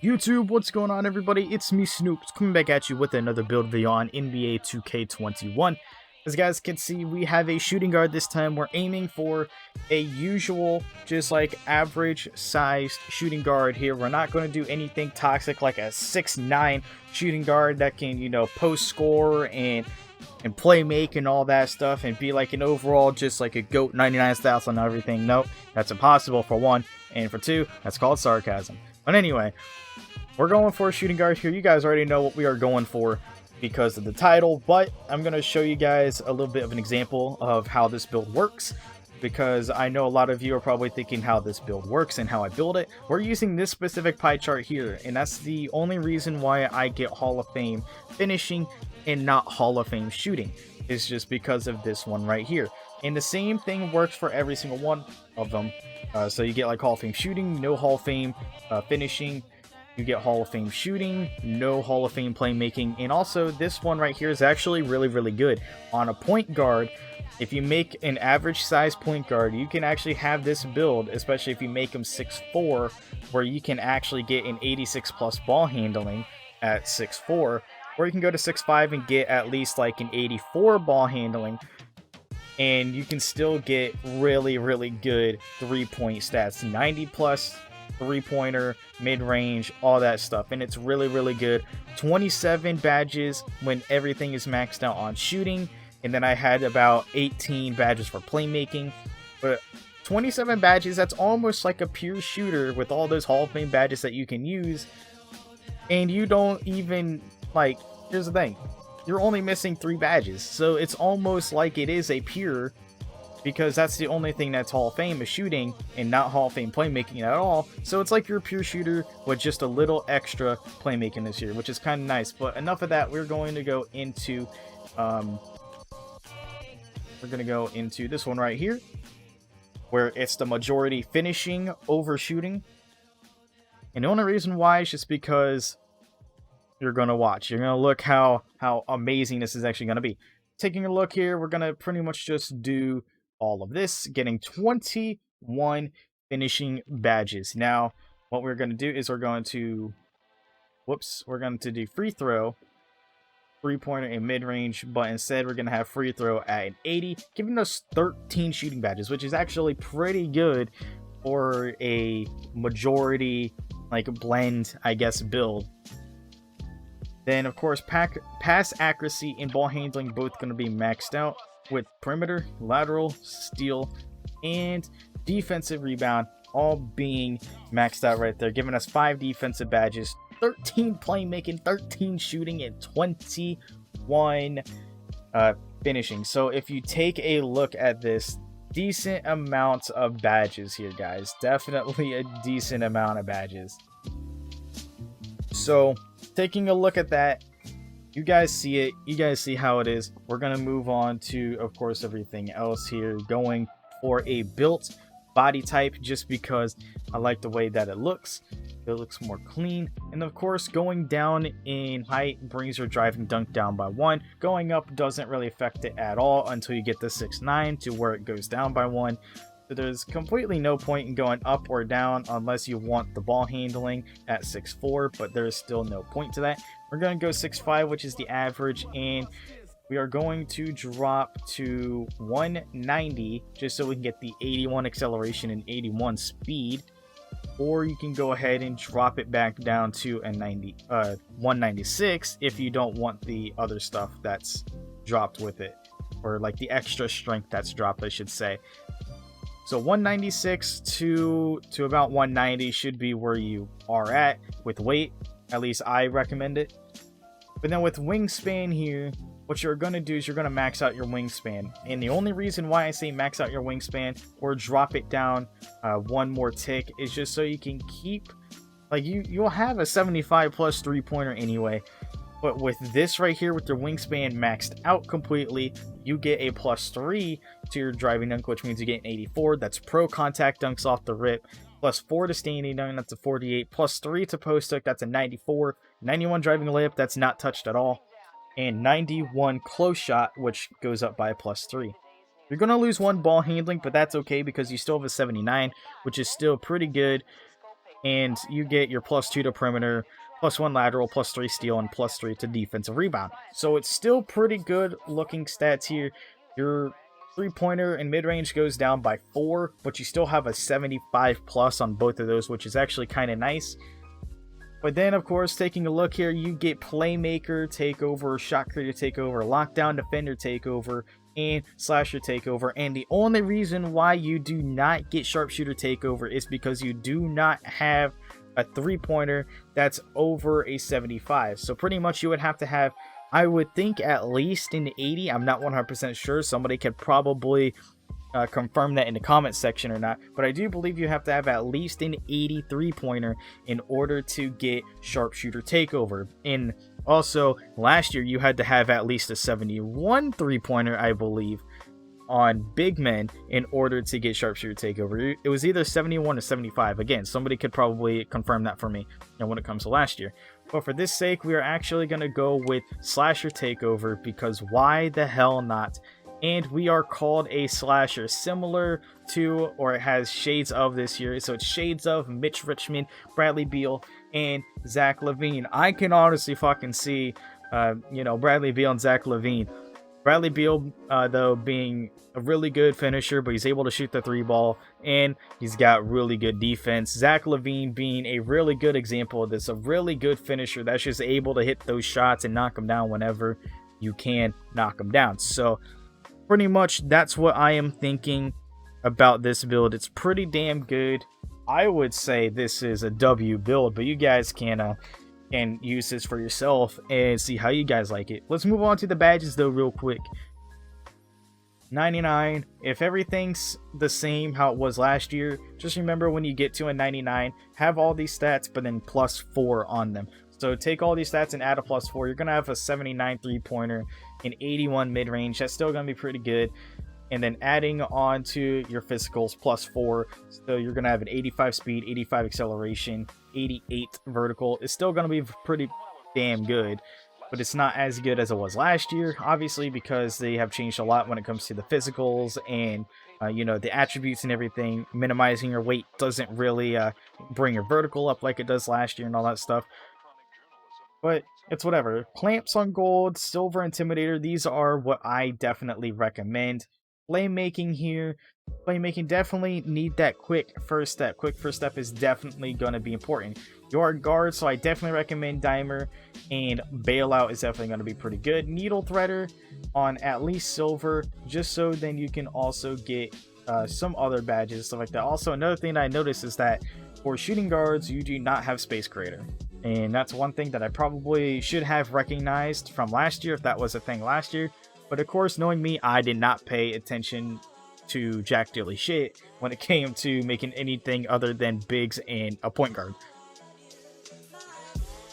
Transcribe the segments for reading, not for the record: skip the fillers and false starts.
YouTube, what's going on everybody? It's me, Snoops, coming back at you with another build video on NBA 2K21. As you guys can see, we have a shooting guard this time. We're aiming for a usual, just like average sized shooting guard here. We're not going to do anything toxic like a 6'9 shooting guard that can, you know, post score and play make and all that stuff and be like an overall just like a GOAT 99 stats on everything. Nope, that's impossible for one, and for two, that's called sarcasm. But anyway, we're going for a shooting guard here. You guys already know what we are going for because of the title, but I'm going to show you guys a little bit of an example of how this build works, because I know a lot of you are probably thinking how this build works and how I build it. We're using this specific pie chart here, and that's the only reason why I get Hall of Fame finishing and not Hall of Fame shooting. It's just because of this one right here. And the same thing works for every single one of them. So you get like Hall of Fame shooting, no Hall of Fame finishing. You get Hall of Fame shooting, no Hall of Fame playmaking. And also this one right here is actually really good. On a point guard, if you make an average size point guard, you can actually have this build, especially if you make them 6'4", where you can actually get an 86 plus ball handling at 6'4", or you can go to 6'5" and get at least like an 84 ball handling, and you can still get really good 3-point stats, 90 plus three-pointer, mid-range, all that stuff, and it's really good. 27 badges when everything is maxed out on shooting, and then I had about 18 badges for playmaking. But 27 badges, that's almost like a pure shooter with all those Hall of Fame badges that you can use, and you don't even, like, here's the thing, you're only missing 3 badges, so it's almost like it is a pure, because that's the only thing that's Hall of Fame is shooting and not Hall of Fame playmaking at all. So it's like you're a pure shooter with just a little extra playmaking this year, which is kind of nice. But enough of that. We're going to go into this one right here, where it's the majority finishing over shooting. And the only reason why is just because you're going to watch. You're going to look how amazing this is actually going to be. Taking a look here, we're going to pretty much just do all of this, getting 21 finishing badges. Now, what we're going to do is we're going to do free throw, three-pointer, and mid-range, but instead we're going to have free throw at an 80, giving us 13 shooting badges, which is actually pretty good for a majority, like, blend, I guess, build. Then, of course, pass accuracy and ball handling both going to be maxed out, with perimeter, lateral, steal, and defensive rebound all being maxed out right there, giving us 5 defensive badges, 13 playmaking, 13 shooting, and 21 finishing. So if you take a look at this, decent amount of badges here, guys. Definitely a decent amount of badges. So taking a look at that, you guys see it, you guys see how it is. We're gonna move on to, of course, everything else here, going for a built body type just because I like the way that it looks more clean. And of course, going down in height brings your driving dunk down by 1. Going up doesn't really affect it at all until you get the 6'9" to where it goes down by 1. So there's completely no point in going up or down unless you want the ball handling at 6'4", but there's still no point to that. We're going to go 6'5", which is the average, and we are going to drop to 190 just so we can get the 81 acceleration and 81 speed. Or you can go ahead and drop it back down to a 196 if you don't want the other stuff that's dropped with it, or like the extra strength that's dropped, I should say. So 196 to about 190 should be where you are at with weight. At least I recommend it. But then with wingspan here, what you're going to do is you're going to max out your wingspan. And the only reason why I say max out your wingspan or drop it down one more tick is just so you can keep, like, you'll have a 75 plus three-pointer anyway. But with this right here, with your wingspan maxed out completely, you get a +3 to your driving dunk, which means you get an 84. That's pro contact dunks off the rip. +4 to standing dunk, that's a 48. +3 to post hook, that's a 94. 91 driving layup, that's not touched at all. And 91 close shot, which goes up by a +3. You're going to lose 1 ball handling, but that's okay because you still have a 79, which is still pretty good. and you get your +2 to perimeter, +1 lateral, +3 steal, and +3 to defensive rebound. So it's still pretty good looking stats here. Your three-pointer and mid-range goes down by 4, but you still have a 75 plus on both of those, which is actually kind of nice. But then, of course, taking a look here, you get playmaker takeover, shot creator takeover, lockdown defender takeover, and slasher takeover. And the only reason why you do not get sharpshooter takeover is because you do not have a three-pointer that's over a 75. So pretty much you would have to have, I would think, at least an 80. I'm not 100% sure. Somebody could probably confirm that in the comment section or not, but I do believe you have to have at least an 80 three-pointer in order to get sharpshooter takeover. And also last year you had to have at least a 71 three-pointer, I believe, on big men in order to get sharpshooter takeover. It was either 71 or 75. Again, somebody could probably confirm that for me when it comes to last year. But for this sake, we are actually going to go with slasher takeover, because why the hell not? And we are called a slasher, similar to, or it has shades of this year. So it's shades of Mitch Richmond, Bradley Beal, and Zach LaVine. I can honestly fucking see, Bradley Beal and Zach LaVine. Bradley Beal, though, being a really good finisher, but he's able to shoot the 3-ball, and he's got really good defense. Zach LaVine being a really good example of this, a really good finisher that's just able to hit those shots and knock them down whenever you can knock them down. So pretty much that's what I am thinking about this build. It's pretty damn good. I would say this is a W build, but you guys can use this for yourself and see how you guys like it. Let's move on to the badges though real quick. 99. If everything's the same how it was last year, just remember when you get to a 99, have all these stats but then +4 on them. So take all these stats and add a +4. You're going to have a 79 three-pointer, an 81 mid-range. That's still going to be pretty good. And then adding on to your physicals +4. So you're going to have an 85 speed, 85 acceleration, 88 vertical. It's still going to be pretty damn good. But it's not as good as it was last year, obviously, because they have changed a lot when it comes to the physicals and the attributes and everything. Minimizing your weight doesn't really bring your vertical up like it does last year and all that stuff. But it's whatever. Clamps on gold, silver intimidator, these are what I definitely recommend. Playmaking here. Playmaking definitely need that quick first step. Quick first step is definitely going to be important. You're a guard, so I definitely recommend Dimer, and Bailout is definitely going to be pretty good. Needle Threader on at least silver, just so then you can also get some other badges, stuff like that. Also, another thing that I noticed is that for shooting guards, you do not have Space Creator. And that's one thing that I probably should have recognized from last year, if that was a thing last year. But of course, knowing me, I did not pay attention to jack diddly shit when it came to making anything other than bigs and a point guard.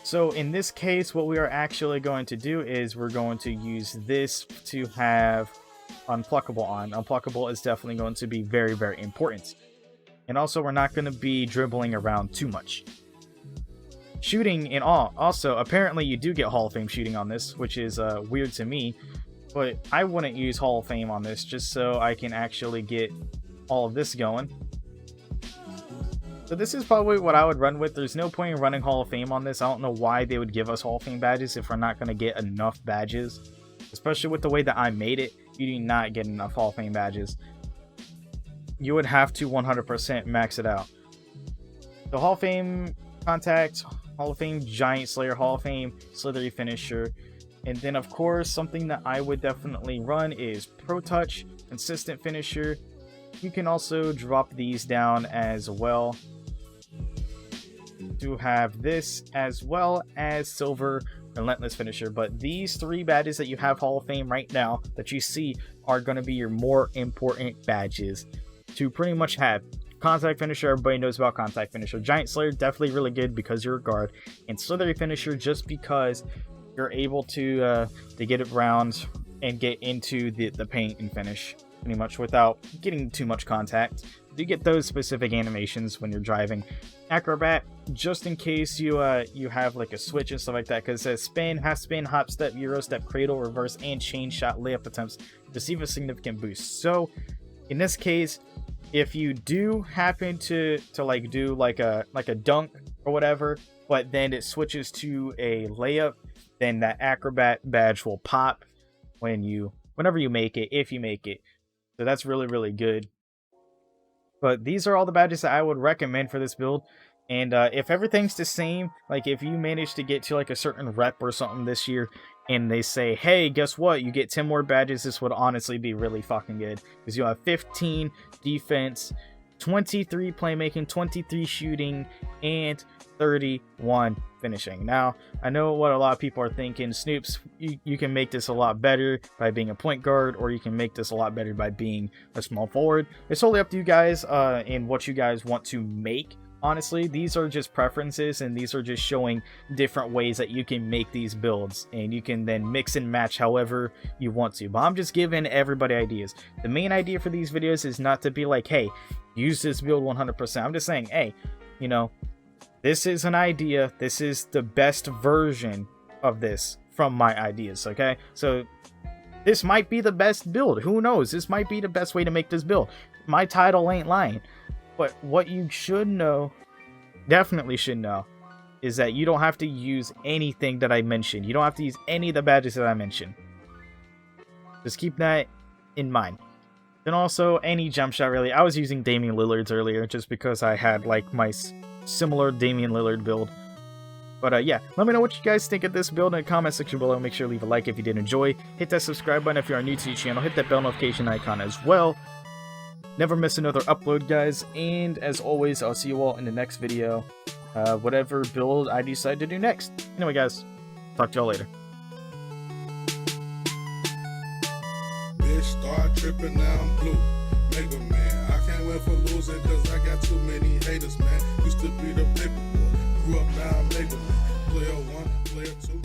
So in this case, what we are actually going to do is we're going to use this to have Unpluckable on. Unpluckable is definitely going to be very, very important. And also, we're not going to be dribbling around too much. Shooting in all. Also, apparently you do get Hall of Fame shooting on this, which is weird to me. But I wouldn't use Hall of Fame on this, just so I can actually get all of this going. So this is probably what I would run with. There's no point in running Hall of Fame on this. I don't know why they would give us Hall of Fame badges if we're not going to get enough badges. Especially with the way that I made it, you do not get enough Hall of Fame badges. You would have to 100% max it out. The Hall of Fame Contact, Hall of Fame Giant Slayer, Hall of Fame Slithery Finisher. And then, of course, something that I would definitely run is Pro Touch, Consistent Finisher. You can also drop these down as well to have this, as well as Silver Relentless Finisher. But these three badges that you have Hall of Fame right now that you see are going to be your more important badges to pretty much have. Contact Finisher, everybody knows about Contact Finisher. Giant Slayer, definitely really good because you're a guard. And Slithery Finisher, just because you're able to get it around and get into the paint and finish pretty much without getting too much contact. You get those specific animations when you're driving. Acrobat, just in case you have like a switch and stuff like that, because it says spin, half spin, hop step, euro step, cradle, reverse, and chain shot layup attempts receive a significant boost. So in this case, if you do happen to like do like a dunk or whatever, but then it switches to a layup, then that acrobat badge will pop whenever you make it, if you make it. So that's really, really good. But these are all the badges that I would recommend for this build. And if everything's the same, like if you manage to get to like a certain rep or something this year, and they say, hey, guess what, you get 10 more badges, this would honestly be really fucking good. Because you'll have 15 defense, 23 playmaking, 23 shooting, and 31 finishing. Now, I know what a lot of people are thinking. Snoops, you can make this a lot better by being a point guard, or you can make this a lot better by being a small forward. It's totally up to you guys and what you guys want to make. Honestly, these are just preferences, and these are just showing different ways that you can make these builds, and you can then mix and match however you want to. But I'm just giving everybody ideas. The main idea for these videos is not to be like, hey, use this build 100%. I'm just saying, hey, you know, this is an idea. This is the best version of this from my ideas, okay? So this might be the best build. Who knows? This might be the best way to make this build. My title ain't lying. But what you should know, definitely should know, is that you don't have to use anything that I mentioned. You don't have to use any of the badges that I mentioned. Just keep that in mind. And also, any jump shot, really. I was using Damian Lillard's earlier, just because I had, like, my similar Damian Lillard build. But, yeah, let me know what you guys think of this build in the comment section below. Make sure to leave a like if you did enjoy. Hit that subscribe button if you are new to the channel. Hit that bell notification icon as well. Never miss another upload, guys, and as always, I'll see you all in the next video, whatever build I decide to do next. Anyway, guys, talk to y'all later. Bitch, start tripping, now I'm blue. Mega man, I can't win for losing, cause I got too many haters, man. Used to be the paper boy, grew up now I'm Mega man. Player 1, player 2.